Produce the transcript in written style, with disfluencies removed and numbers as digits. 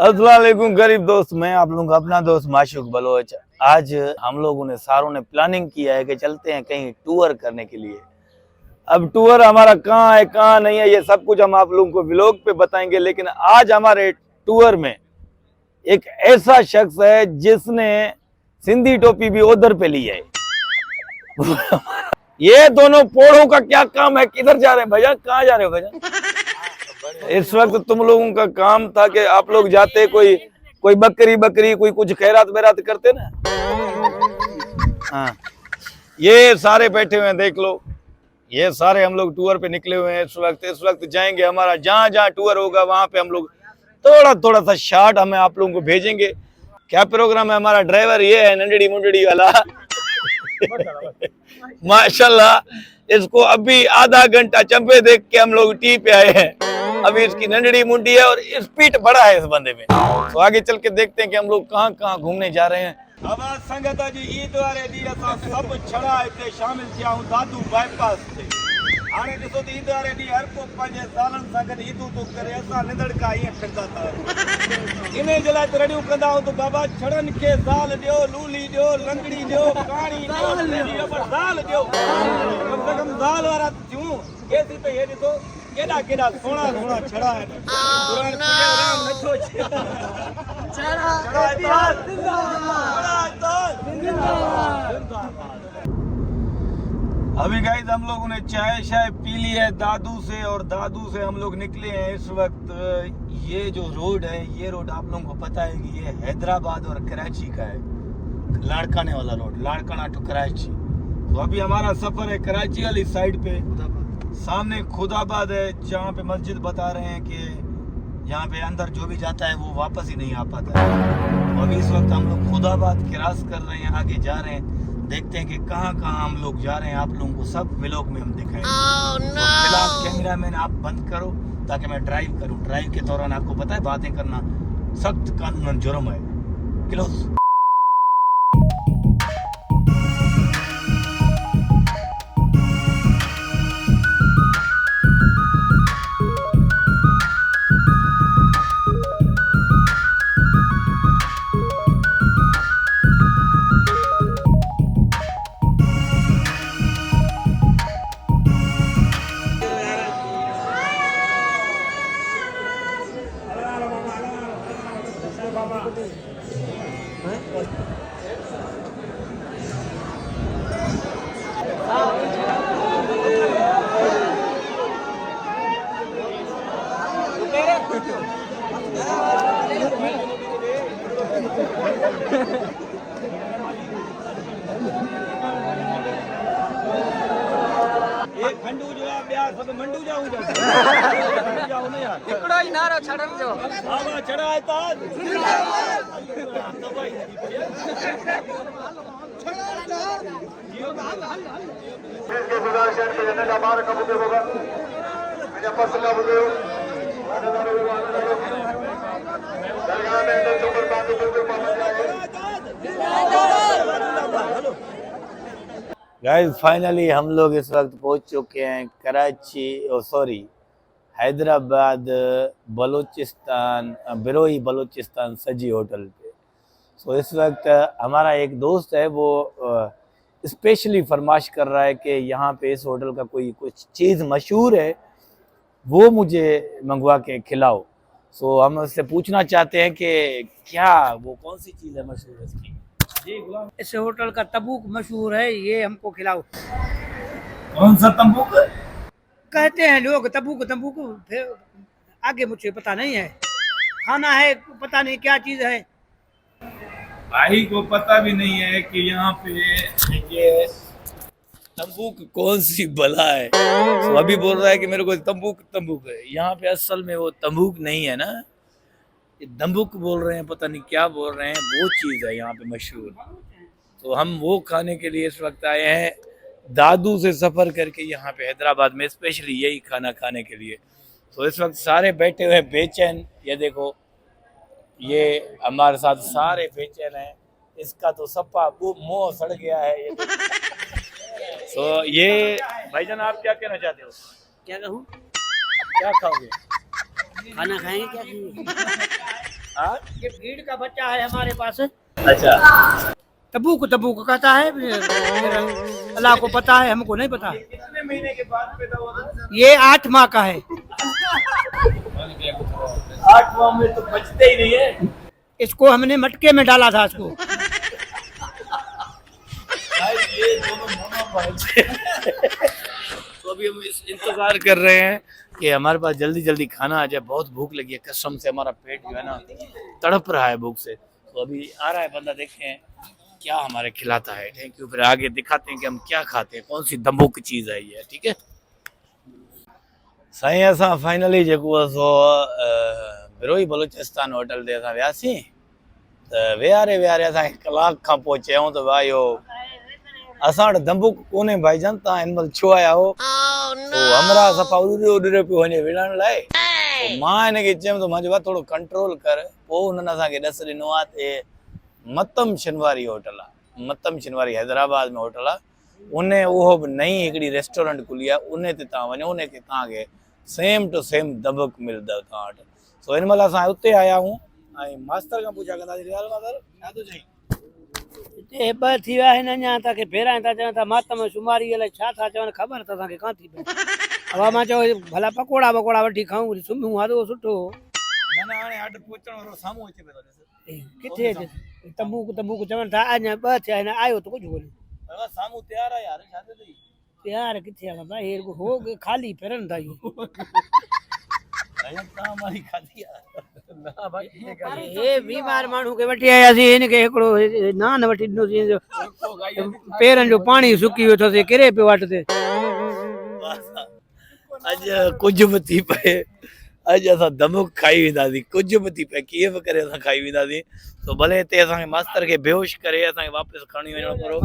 अस्सलाम वालेकुम गरीब दोस्त, मैं आप लोगों का अपना दोस्त माशूक बलोच। आज हम लोगों ने सारों ने प्लानिंग किया है कि चलते हैं कहीं टूर करने के लिए। अब टूर हमारा कहाँ है कहाँ नहीं है ये सब कुछ हम आप लोगों को व्लॉग पे बताएंगे, लेकिन आज हमारे टूर में एक ऐसा शख्स है जिसने सिंधी टोपी भी उधर पे ली है। ये दोनों पोड़ों का क्या काम है? किधर जा रहे हैं भैया? कहाँ जा रहे हो भैया? इस वक्त तुम लोगों का काम था कि आप लोग जाते कोई बकरी कोई कुछ खैरात बैरात करते ना। हाँ, ये सारे बैठे हुए हैं, देख लो, ये सारे हम लोग टूर पे निकले हुए हैं। इस वक्त जाएंगे, हमारा जहाँ जहाँ टूर होगा वहां पे हम लोग थोड़ा सा शार्ट हमें आप लोगों को भेजेंगे। क्या प्रोग्राम है? हमारा ड्राइवर ये है, नंडड़ी मुंडड़ी वाला। माशाल्लाह, इसको अभी आधा घंटा चंपे देख के हम लोग टी पे आए हैं। अभी इसकी नंडड़ी मुंडी है और स्पीड बड़ा है इस बंदे में। तो आगे चल के देखते हैं कि हम लोग कहाँ कहाँ घूमने जा रहे हैं। अब संगत जी ईद वाले दी असां सब छड़ा इते शामिल थिया हूं दादू बाईपास से। हाणे ॾिसो त ईद वारे ॾींहुं हर को पंहिंजे सालनि सां गॾु ईदूं थो करे, असां निंदड़का ईअं फिरंदा था। इन जे लाइ तरिड़ियूं कंदा आहियूं त बाबा छड़नि खे ज़ाल ॾियो, लूली ॾियो, लंगड़ी ॾियो, काणी ॾियो, ज़ाल ॾियो। कम से कम ज़ाल वारा थियूं। केसी त हे ॾिसो केॾा केॾा सुहिणा सुहिणा छड़ा आहिनि। क़ुरान पुॼे राम नथो अचे। अभी गाइस हम लोगों ने चाय शाय पी ली है दादू से, और दादू से हम लोग निकले हैं इस वक्त। ये जो रोड है, ये रोड आप लोगों को पता है कि ये हैदराबाद और कराची का है, लाड़काने वाला रोड, लाड़काना टू कराची। तो अभी हमारा सफर है कराची वाली साइड पे। सामने खुदाबाद है, जहाँ पे मस्जिद बता रहे हैं कि यहाँ पे अंदर जो भी जाता है वो वापस ही नहीं आ पाता है। तो अभी इस वक्त हम लोग खुदाबाद क्रॉस कर रहे हैं, आगे जा रहे हैं, देखते हैं कि कहाँ कहाँ हम लोग जा रहे हैं। आप लोगों को सब व्लॉग में हम दिखाएंगे। तो फिलहाल कैमरा मैन आप बंद करो ताकि मैं ड्राइव करूँ। ड्राइव के दौरान आपको पता है बातें करना सख्त कानूनन जुर्म है। क्लोज। एक खंडू जो है ब्याह सब मंडू जाऊं जाऊं ना यार, एकड़ो ही नारो छड़न जो बाबा चढ़ा है ताज दवाई इसके गुजारिश है कि जनता बाहर का बुद्ध होगा मुझे पसंद का बुद्ध दरगाह में अंदर चोकर बांधो बिल्कुल पाबंद है। गाइस फाइनली हम लोग इस वक्त पहुंच चुके हैं कराची, सॉरी हैदराबाद बलूचिस्तान, बिरोई बलूचिस्तान सजी होटल पे। सो इस वक्त हमारा एक दोस्त है, वो स्पेशली फरमाइश कर रहा है कि यहाँ पे इस होटल का कोई कुछ चीज़ मशहूर है, वो मुझे मंगवा के खिलाओ। सो हम उससे पूछना चाहते हैं कि क्या वो कौन सी चीज़ है मशहूर इसकी। जी गुलाम, इस होटल का तबूक मशहूर है, ये हमको खिलाओ। कौन सा तंबूक? कहते हैं लोग तबूक तबूक, फिर आगे मुझे पता नहीं है। खाना है, पता नहीं क्या चीज है। भाई को पता भी नहीं है कि यहाँ पे ये तंबूक कौन सी बला है। तो अभी बोल रहा है कि मेरे को तंबूक है। यहाँ पे असल में वो तंबूक नहीं है ना, ये दम्बुक बोल रहे हैं, पता नहीं क्या बोल रहे हैं, वो चीज़ है यहाँ पे मशहूर। तो हम वो खाने के लिए इस वक्त आए हैं, दादू से सफ़र करके यहाँ पे हैदराबाद में स्पेशली यही खाना खाने के लिए। तो इस वक्त सारे बैठे हुए बेचैन, ये देखो ये हमारे साथ सारे बेचैन हैं। इसका तो सप्पा मुंह सड़ गया है ये। तो ये भाईजान आप क्या कहना चाहते हो? क्या कहूँ? क्या खाओगे? खाना खाएंगे, क्या खाएंगे? हाँ? ये भीड़ का बच्चा है हमारे पास। अच्छा, तबूक कहता है, अल्लाह को पता है, हमको नहीं पता। कितने महीने के बाद पैदा हुआ था? ये 8 माह का है। 8 माह में तो बचते ही नहीं है। इसको हमने मटके में डाला था इसको। ये दोनों तो अभी हम इंतजार कर रहे हैं कि हमारे पास जल्दी जल्दी खाना आ जाए। बहुत भूख लगी है कसम से, हमारा पेट जो है ना तड़प रहा है भूख से। तो अभी आ रहा है बंदा, देखते हैं क्या हमारे खिलाता है। थैंक यू, फिर आगे दिखाते हैं कि हम क्या खाते हैं, कौन सी दम्बुक चीज़ है ये। ठीक है साईं, असां फाइनली जेको आहे सो बिरोई बलूचिस्तान होटल ते असां वियासीं। त विहारे असांखे कलाक खां पोइ चयूं त भाई इहो असां वटि दम्बुक कोन्हे भाईजान, तव्हां हिन महिल छो आया हो? हमरा सफ़ा उॾिरे पियो वञे विढ़ण लाइ। मां हिनखे चयुमि त मां चयो थोरो कंट्रोल कर। पोइ हुननि असांखे ॾस ॾिनो आहे ते मतम शनवारी होटल आहे, मतम शनवारी हैदराबाद में होटल आहे। उन उहो बि नई हिकिड़ी रेस्टोरेंट खुली आहे, उन ते तव्हां वञो, उन ते तव्हांखे सेम टू सेम दम्बुक मिलंदव तव्हां वटि। सो हिन महिल असां उते आया आहियूं ऐं मास्तर खां पुछा कंदासीं छा थो चई? हिते ॿ थी विया आहिनि अञा तव्हांखे फेराइनि था, चवनि था मातम शुमारी अलाए छा था चवनि, ख़बर त असांखे कान थी पई। अब मां चयो भला पकोड़ा वकोड़ा वठी खाऊं, सुम्हूं हलो सुठो। न हाणे अॾु पहुचण वारो साम्हूं अचे पियो ॾिस। किथे तंबूक चवनि था अञा 2 थिया आहिनि, आयो त कुझु कोन्हे। साम्हूं तयार आहे यार, छा थी? यार किथे आहे बाबा, हे हो खाली फिरनि था इहो। तव्हां मारी खाधी आहे ना भाई? हे बीमार माण्हू खे वठी आयासीं, हिनखे हिकिड़ो नान वठी ॾिनोसीं, पेरनि जो पाणी सुकी वियो अथसि, किरे पियो वाट ते। अॼु कुझु बि थी पए, अॼु असां दम्बुक खाई वेंदासीं, कुझु बि थी पए, कीअं बि करे असां खाई वेंदासीं। तो भले हिते असांखे मास्तर खे बेहोश करे असांखे वापसि खणी वञिणो पियो।